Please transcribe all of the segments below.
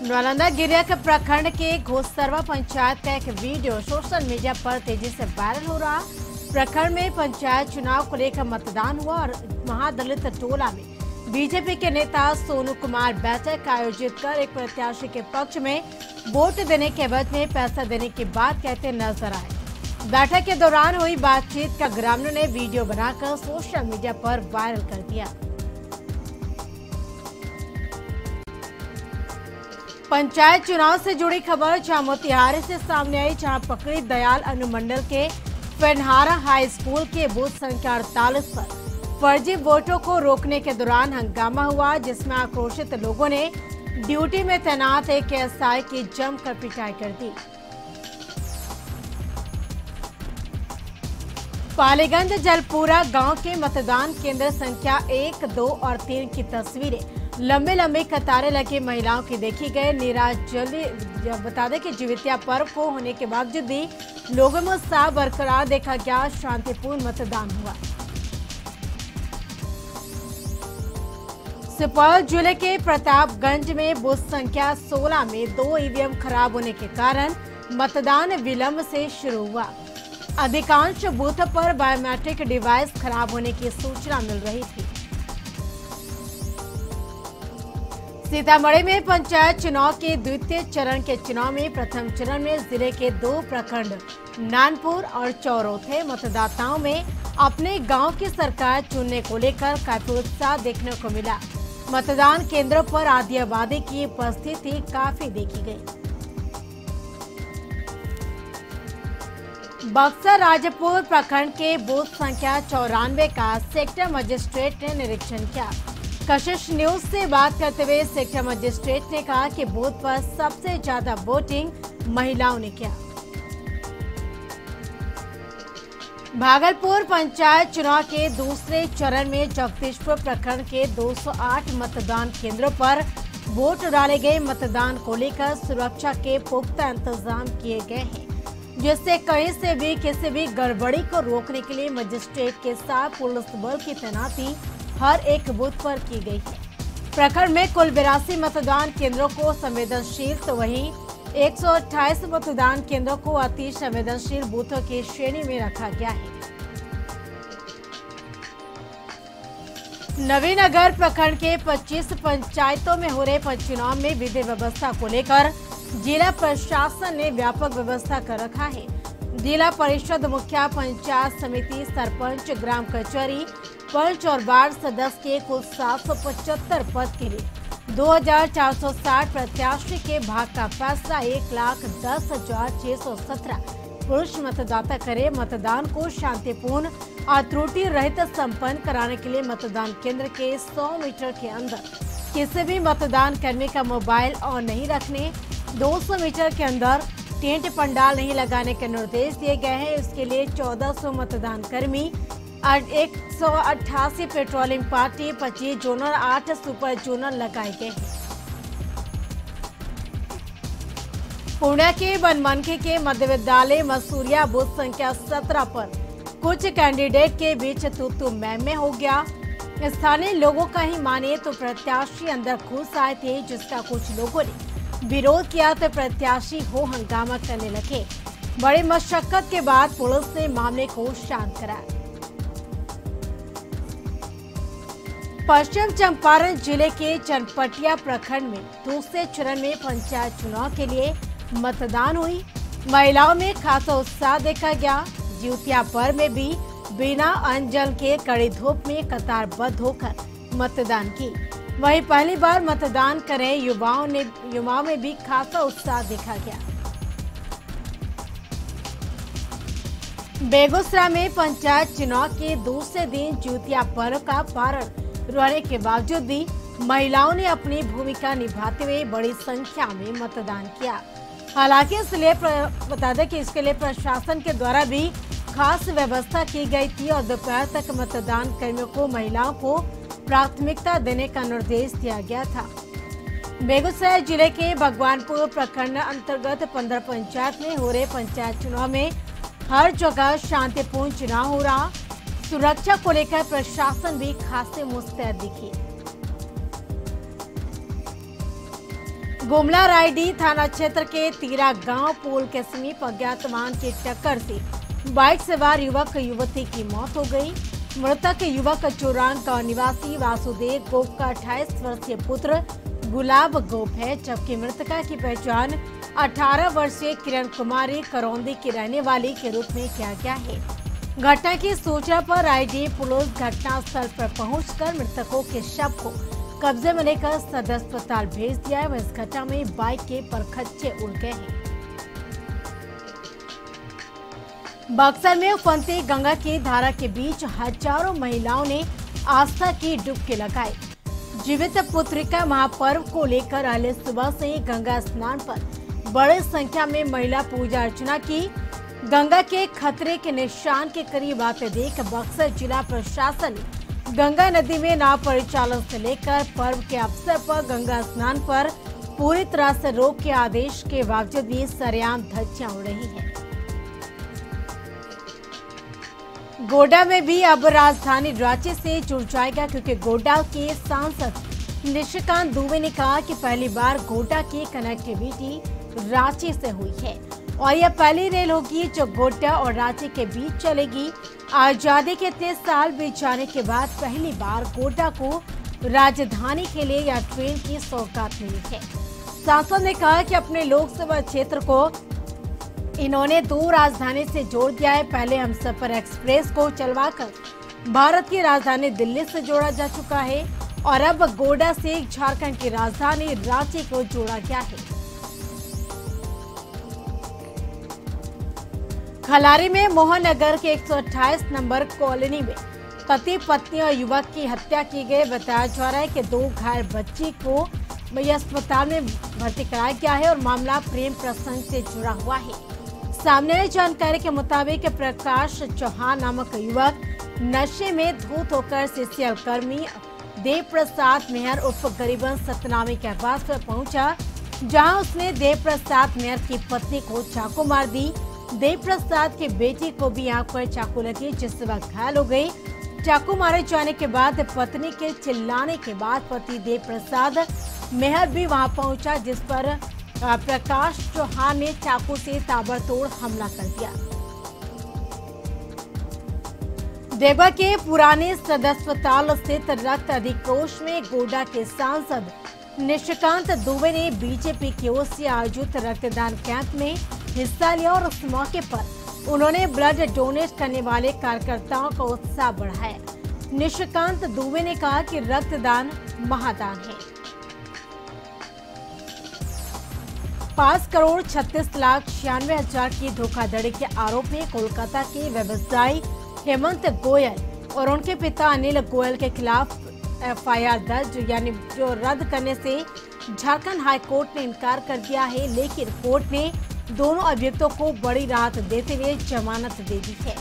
नालंदा गिरियक प्रखंड के घोसरवा पंचायत का एक वीडियो सोशल मीडिया पर तेजी से वायरल हो रहा। प्रखंड में पंचायत चुनाव को लेकर मतदान हुआ और महादलित टोला में बीजेपी के नेता सोनू कुमार बैठक आयोजित कर एक प्रत्याशी के पक्ष में वोट देने के एवज में पैसा देने की बात कहते नजर आए। बैठक के दौरान हुई बातचीत का ग्रामीणों ने वीडियो बनाकर सोशल मीडिया पर वायरल कर दिया। पंचायत चुनाव से जुड़ी खबर जहां मोतिहारी से सामने आई, जहां पकड़ी दयाल अनुमंडल के फेनहारा हाई स्कूल के बूथ संख्या 48 पर फर्जी वोटों को रोकने के दौरान हंगामा हुआ, जिसमें आक्रोशित लोगों ने ड्यूटी में तैनात एक एएसआई की जमकर पिटाई कर दी। पालीगंज जलपुरा गांव के मतदान केंद्र संख्या 1, 2 और 3 की तस्वीरें लंबे लंबे कतारें लगी महिलाओं की देखी गई। निराजली बता दें कि जिवितिया पर्व को होने के बावजूद भी लोगों में उत्साह बरकरार देखा गया। शांतिपूर्ण मतदान हुआ। सुपौल जिले के प्रतापगंज में बूथ संख्या 16 में 2 ईवीएम खराब होने के कारण मतदान विलंब से शुरू हुआ। अधिकांश बूथों पर बायोमेट्रिक डिवाइस खराब होने की सूचना मिल रही थी। सीतामढ़ी में पंचायत चुनाव के द्वितीय चरण के चुनाव में प्रथम चरण में जिले के 2 प्रखंड नानपुर और चौरोथे मतदाताओं में अपने गांव की सरकार चुनने को लेकर काफी उत्साह देखने को मिला। मतदान केंद्रों पर आधी आबादी की उपस्थिति काफी देखी गई। बक्सर राजपुर प्रखंड के बूथ संख्या 94 का सेक्टर मजिस्ट्रेट ने निरीक्षण किया। कशिश न्यूज से बात करते हुए सेक्टर मजिस्ट्रेट ने कहा कि बूथ पर सबसे ज्यादा वोटिंग महिलाओं ने किया। भागलपुर पंचायत चुनाव के दूसरे चरण में जगदीशपुर प्रखंड के 208 मतदान केंद्रों पर वोट डाले गए। मतदान को लेकर सुरक्षा के पुख्ता इंतजाम किए गए हैं, जिससे कहीं से भी किसी भी गड़बड़ी को रोकने के लिए मजिस्ट्रेट के साथ पुलिस बल की तैनाती हर एक बूथ पर की गई है। प्रखंड में कुल 82 मतदान केंद्रों को संवेदनशील तो वहीं 128 मतदान केंद्रों को अति संवेदनशील बूथों की श्रेणी में रखा गया है। नवीनगर प्रखंड के 25 पंचायतों में हो रहे चुनाव में विधि व्यवस्था को लेकर जिला प्रशासन ने व्यापक व्यवस्था कर रखा है। जिला परिषद मुखिया, पंचायत समिति, सरपंच, ग्राम कचहरी, पंच और वार्ड सदस्य के कुल 775 पद के लिए 2460 प्रत्याशी के भाग का फैसला 1,10,617 पुरुष मतदाता करे। मतदान को शांतिपूर्ण और त्रुटि रहित संपन्न कराने के लिए मतदान केंद्र के 100 मीटर के अंदर किसी भी मतदान कर्मी का मोबाइल ऑन नहीं रखने, 200 मीटर के अंदर टेंट पंडाल नहीं लगाने के निर्देश दिए गए हैं। इसके लिए 1400 मतदान कर्मी, 188 patrolling party, 25 zonal, 8 super zonal लगाए गए हैं। पुणे के बनमनखी के मध्य विद्यालय मसूरिया बूथ संख्या 17 पर कुछ कैंडिडेट के बीच तू मैं हो गया। स्थानीय लोगों का ही माने तो प्रत्याशी अंदर घुस आए थे, जिसका कुछ लोगों ने विरोध किया तो प्रत्याशी हो हंगामा करने लगे। बड़ी मशक्कत के बाद पुलिस ने मामले को शांत कराया। पश्चिम चंपारण जिले के चनपटिया प्रखंड में दूसरे चरण में पंचायत चुनाव के लिए मतदान हुई। महिलाओं में खासा उत्साह देखा गया। जिउतिया पर्व में भी बिना अनजल के कड़ी धूप में कतारबद्ध होकर मतदान की। वहीं पहली बार मतदान कर रहे युवाओं में भी खासा उत्साह देखा गया। बेगूसराय में पंचायत चुनाव के दूसरे दिन जिउतिया पर्व का पारण रहने के बावजूद भी महिलाओं ने अपनी भूमिका निभाते हुए बड़ी संख्या में मतदान किया। हालांकि इसलिए बता दें कि इसके लिए प्रशासन के द्वारा भी खास व्यवस्था की गई थी और दोपहर तक मतदान कर्मियों को महिलाओं को प्राथमिकता देने का निर्देश दिया गया था। बेगूसराय जिले के भगवानपुर प्रखंड अंतर्गत 15 पंचायत में हो रहे पंचायत चुनाव में हर जगह शांतिपूर्ण चुनाव हो रहा। सुरक्षा को लेकर प्रशासन भी खासे मुस्तैद दिखी। गुमला रायडीह थाना क्षेत्र के तीरा गांव पुल के समीप अज्ञात वाहन की टक्कर से बाइक सवार युवक युवती की मौत हो गई। मृतक युवक चोरांग गांव निवासी वासुदेव गोप का 28 वर्षीय पुत्र गुलाब गोप है, जबकि मृतका की पहचान 18 वर्षीय किरण कुमारी करौंदी की रहने वाली के रूप में किया गया है। घटना की सूचना पर रायडीह पुलिस घटनास्थल पर पहुंचकर मृतकों के शव को कब्जे में लेकर सदर अस्पताल भेज दिया है। इस घटना में बाइक के परखच्चे उड़ गए हैं। बक्सर में उफनती गंगा की धारा के बीच हजारों महिलाओं ने आस्था की डुबकी लगाई। जीवित पुत्रिका महापर्व को लेकर अहले सुबह से ही गंगा स्नान पर बड़ी संख्या में महिला पूजा अर्चना की। गंगा के खतरे के निशान के करीब आते देख बक्सर जिला प्रशासन ने गंगा नदी में नाव परिचालन से लेकर पर्व के अवसर पर गंगा स्नान पर पूरी तरह से रोक के आदेश के बावजूद भी सरेआम धज्जियां उड़ रही हैं। गोड्डा में भी अब राजधानी रांची से जुड़ जाएगा, क्योंकि गोड्डा के सांसद निशिकांत दुबे ने कहा कि पहली बार गोड्डा की कनेक्टिविटी रांची से हुई है और यह पहली रेल होगी जो गोड्डा और रांची के बीच चलेगी। आजादी के 30 साल बीत जाने के बाद पहली बार गोड्डा को राजधानी के लिए यह ट्रेन की सौगात मिली है। सांसद ने कहा कि अपने लोकसभा क्षेत्र को इन्होंने 2 राजधानी से जोड़ दिया है। पहले हमसफर एक्सप्रेस को चलवाकर भारत की राजधानी दिल्ली से जोड़ा जा चुका है और अब गोड्डा से झारखंड की राजधानी रांची को जोड़ा गया है। खलारी में मोहन नगर के 128 नंबर कॉलोनी में पति पत्नी और युवक की हत्या की गई। बताया जा रहा है कि 2 घायल बच्ची को अस्पताल में भर्ती कराया गया है और मामला प्रेम प्रसंग से जुड़ा हुआ है। सामने आई जानकारी के मुताबिक प्रकाश चौहान नामक युवक नशे में धूत होकर सीसीएल कर्मी देव प्रसाद मेहर उर्फ गरीबन सतनामी के आवास पर पहुंचा, जहां उसने देव प्रसाद मेहर की पत्नी को चाकू मार दी। देव प्रसाद की बेटी को भी आंख पर चाकू लगी, जिससे वह घायल हो गई। चाकू मारे जाने के बाद पत्नी के चिल्लाने के बाद पति देव प्रसाद मेहर भी वहां पहुंचा, जिस पर प्रकाश चौहान ने चाकू से ताबड़तोड़ हमला कर दिया। देवा के पुराने सदर अस्पताल स्थित रक्त अधिकोष में गोड्डा के सांसद निशिकांत दुबे ने बीजेपी की ओर से आयोजित रक्तदान कैंप में हिस्सा लिया और उस मौके पर उन्होंने ब्लड डोनेट करने वाले कार्यकर्ताओं का उत्साह बढ़ाया। निशिकांत दुबे ने कहा कि रक्तदान महादान है। 5,36,96,00,000 की धोखाधड़ी के आरोप में कोलकाता के व्यवसायी हेमंत गोयल और उनके पिता अनिल गोयल के खिलाफ एफआईआर दर्ज यानी जो रद्द करने से झारखंड हाईकोर्ट ने इनकार कर दिया है, लेकिन कोर्ट ने दोनों अभियुक्तों को बड़ी राहत देते हुए जमानत दे दी है।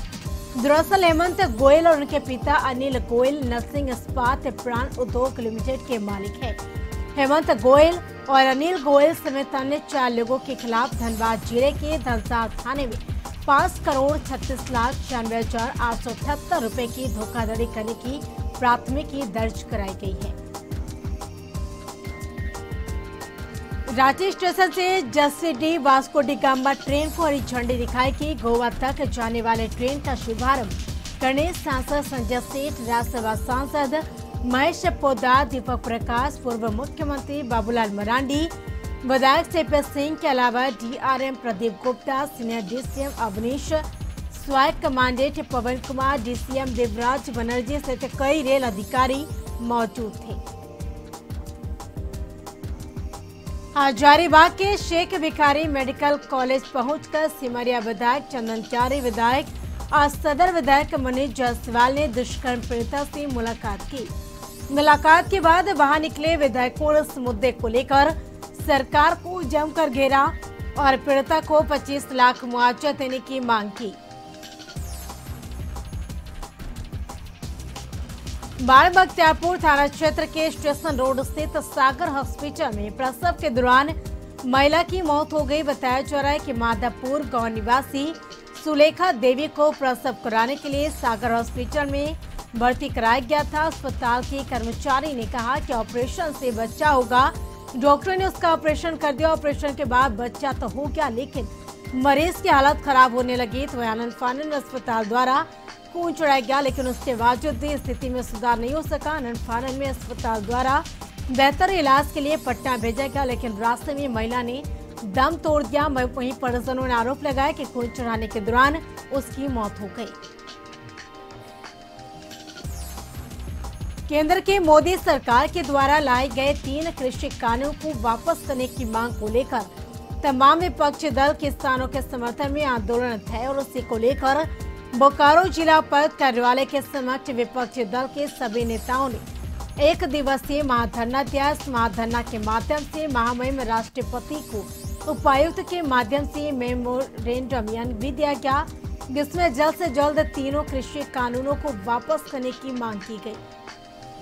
दरअसल हेमंत गोयल और उनके पिता अनिल गोयल नर्सिंग इस्पात प्राण उद्योग लिमिटेड के मालिक हैं। हेमंत गोयल और अनिल गोयल समेत अन्य 4 लोगों के खिलाफ धनबाद जिले के धनसार थाने में 5,36,96,878 रुपए की धोखाधड़ी करने की प्राथमिकी दर्ज कराई गई है। रांची स्टेशन से Jasidih Vasco D gamma train को हरी झंडी दिखाएगी। गोवा तक जाने वाले ट्रेन का शुभारंभ करने सांसद संजय सेठ, राज्यसभा सांसद महेश पोद्दार, दीपक प्रकाश, पूर्व मुख्यमंत्री बाबूलाल मरांडी, विधायक सीपी सिंह के अलावा DRM Pradeep Gupta, senior DCM Avnish, स्वायत्त कमांडेंट पवन कुमार, डीसीएम देवराज बनर्जी सहित कई रेल अधिकारी मौजूद थे। हजारीबाग के शेख भिखारी मेडिकल कॉलेज पहुंचकर सिमरिया विधायक चंदनचारी, विधायक और सदर विधायक मनीष जायसवाल ने दुष्कर्म पीड़िता से मुलाकात की। मुलाकात के बाद बाहर निकले विधायकों ने इस मुद्दे को लेकर सरकार को जमकर घेरा और पीड़िता को 25 लाख मुआवजा देने की मांग की। बाढ़ बख्तियारपुर थाना क्षेत्र के स्टेशन रोड स्थित सागर हॉस्पिटल में प्रसव के दौरान महिला की मौत हो गई। बताया जा रहा है कि माधवपुर गांव निवासी सुलेखा देवी को प्रसव कराने के लिए सागर हॉस्पिटल में भर्ती कराया गया था। अस्पताल के कर्मचारी ने कहा कि ऑपरेशन से बच्चा होगा, डॉक्टर ने उसका ऑपरेशन कर दिया। ऑपरेशन के बाद बच्चा तो हो गया, लेकिन मरीज की हालत खराब होने लगी। तो आनंद फानन अस्पताल द्वारा खून चढ़ाया गया, लेकिन उसके बावजूद भी स्थिति में सुधार नहीं हो सका। आनंद फानन में अस्पताल द्वारा बेहतर इलाज के लिए पटना भेजा गया, लेकिन रास्ते में महिला ने दम तोड़ दिया। वहीं परिजनों ने आरोप लगाया कि खून चढ़ाने के दौरान उसकी मौत हो गई। केंद्र के मोदी सरकार के द्वारा लाए गए 3 कृषि कानून को वापस करने की मांग को लेकर तमाम विपक्षी दल किसानों के समर्थन में आंदोलन है और उसी को लेकर बोकारो जिला उपायुक्त कार्यालय के समक्ष विपक्षी दल के सभी नेताओं ने 1 दिवसीय महाधरना दिया। इस महाधरना के माध्यम से महामहिम राष्ट्रपति को उपायुक्त के माध्यम से मेमोरेंडम भी दिया गया, जिसमें जल्द से जल्द तीनों कृषि कानूनों को वापस करने की मांग की गई।